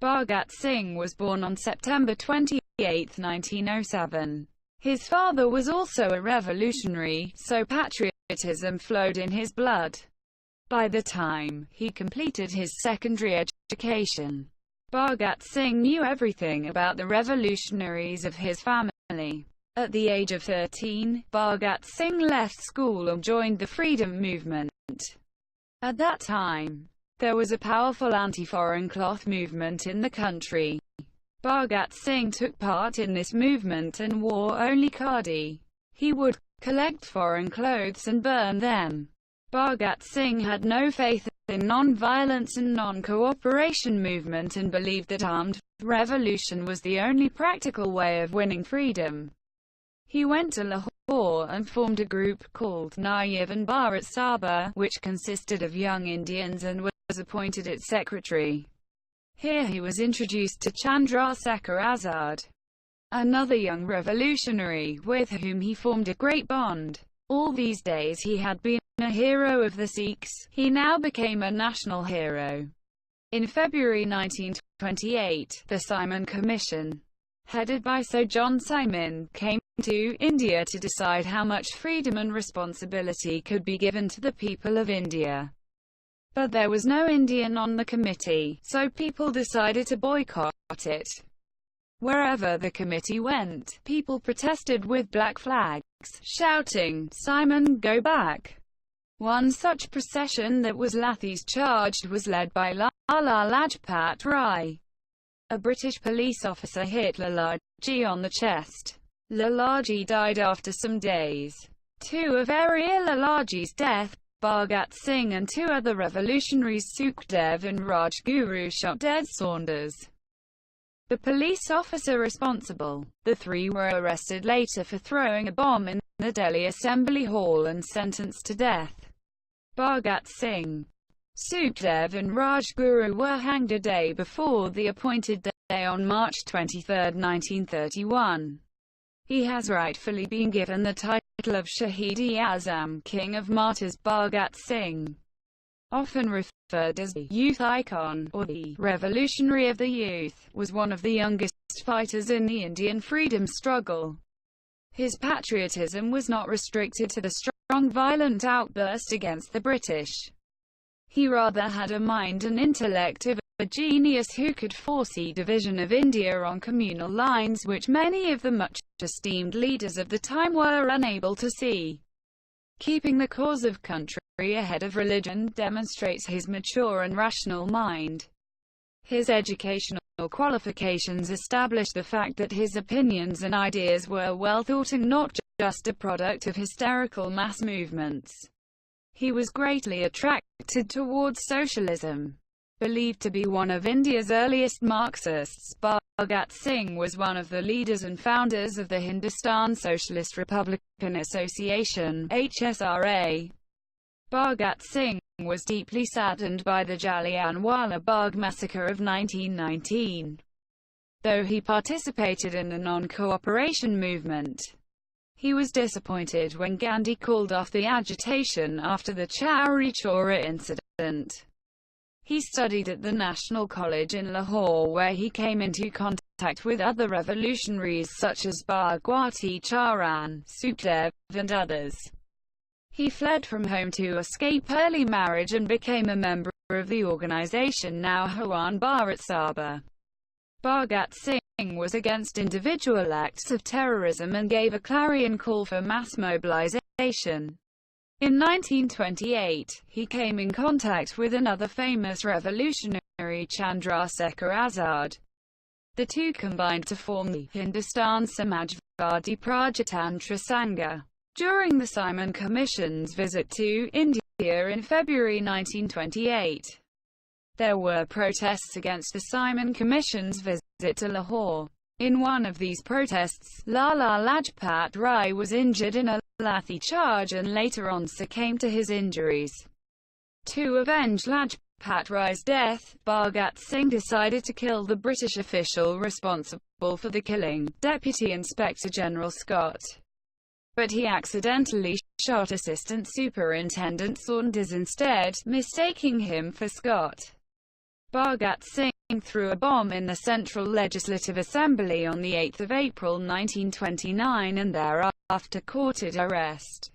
Bhagat Singh was born on September 28, 1907. His father was also a revolutionary, so patriotism flowed in his blood. By the time he completed his secondary education, Bhagat Singh knew everything about the revolutionaries of his family. At the age of 13, Bhagat Singh left school and joined the freedom movement. At that time, there was a powerful anti-foreign cloth movement in the country. Bhagat Singh took part in this movement and wore only khadi. He would collect foreign clothes and burn them. Bhagat Singh had no faith in non-violence and non-cooperation movement and believed that armed revolution was the only practical way of winning freedom. He went to Lahore and formed a group called Nayavan Bharat Sabha, which consisted of young Indians, and was appointed its secretary. Here he was introduced to Chandrasekhar Azad, another young revolutionary, with whom he formed a great bond. All these days he had been a hero of the Sikhs. He now became a national hero. In February 1928, the Simon Commission, headed by Sir John Simon, came to India to decide how much freedom and responsibility could be given to the people of India. But there was no Indian on the committee, so people decided to boycott it. Wherever the committee went, people protested with black flags, shouting, "Simon, go back!" One such procession that was Lathis charged was led by Lala Lajpat Rai. A British police officer hit Lalaji on the chest. Lalaji died after some days. To avert Lalaji's death, Bhagat Singh and two other revolutionaries, Sukhdev and Rajguru, shot dead Saunders, the police officer responsible. The three were arrested later for throwing a bomb in the Delhi Assembly Hall and sentenced to death. Bhagat Singh, Sukhdev and Rajguru were hanged a day before the appointed day on March 23, 1931. He has rightfully been given the title of Shahid-e-Azam, King of Martyrs. Bhagat Singh, often referred as the youth icon, or the revolutionary of the youth, was one of the youngest fighters in the Indian freedom struggle. His patriotism was not restricted to the strong violent outburst against the British. He rather had a mind and intellect of a genius who could foresee division of India on communal lines, which many of the much-esteemed leaders of the time were unable to see. Keeping the cause of country ahead of religion demonstrates his mature and rational mind. His educational qualifications established the fact that his opinions and ideas were well thought and not just a product of hysterical mass movements. He was greatly attracted towards socialism. Believed to be one of India's earliest Marxists, Bhagat Singh was one of the leaders and founders of the Hindustan Socialist Republican Association (HSRA). Bhagat Singh was deeply saddened by the Jallianwala Bagh massacre of 1919. Though he participated in the non-cooperation movement, he was disappointed when Gandhi called off the agitation after the Chauri Chaura incident. He studied at the National College in Lahore, where he came into contact with other revolutionaries such as Bhagwati Charan, Sukhdev, and others. He fled from home to escape early marriage and became a member of the organization now Nayavan Bharat Sabha. Bhagat Singh was against individual acts of terrorism and gave a clarion call for mass mobilization. In 1928, he came in contact with another famous revolutionary, Chandrasekhar Azad. The two combined to form the Hindustan Samajwadi Prajatantra Sangha. During the Simon Commission's visit to India in February 1928, there were protests against the Simon Commission's visit to Lahore. In one of these protests, Lala Lajpat Rai was injured in a Lathi charge and later on succumbed to his injuries. To avenge Lajpat Rai's death, Bhagat Singh decided to kill the British official responsible for the killing, Deputy Inspector General Scott. But he accidentally shot Assistant Superintendent Saunders instead, mistaking him for Scott. Bhagat Singh threw a bomb in the Central Legislative Assembly on 8 April 1929 and thereafter courted arrest.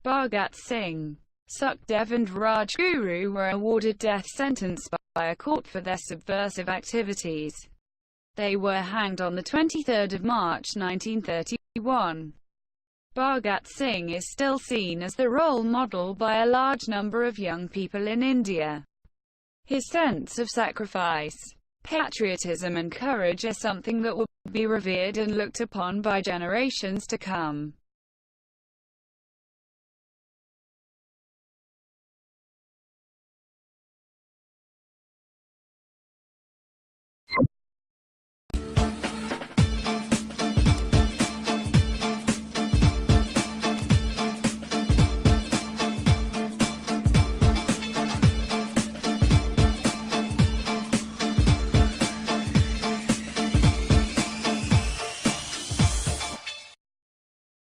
Bhagat Singh, Sukhdev and Rajguru were awarded death sentence by a court for their subversive activities. They were hanged on 23 March 1931. Bhagat Singh is still seen as the role model by a large number of young people in India. His sense of sacrifice, patriotism and courage are something that will be revered and looked upon by generations to come.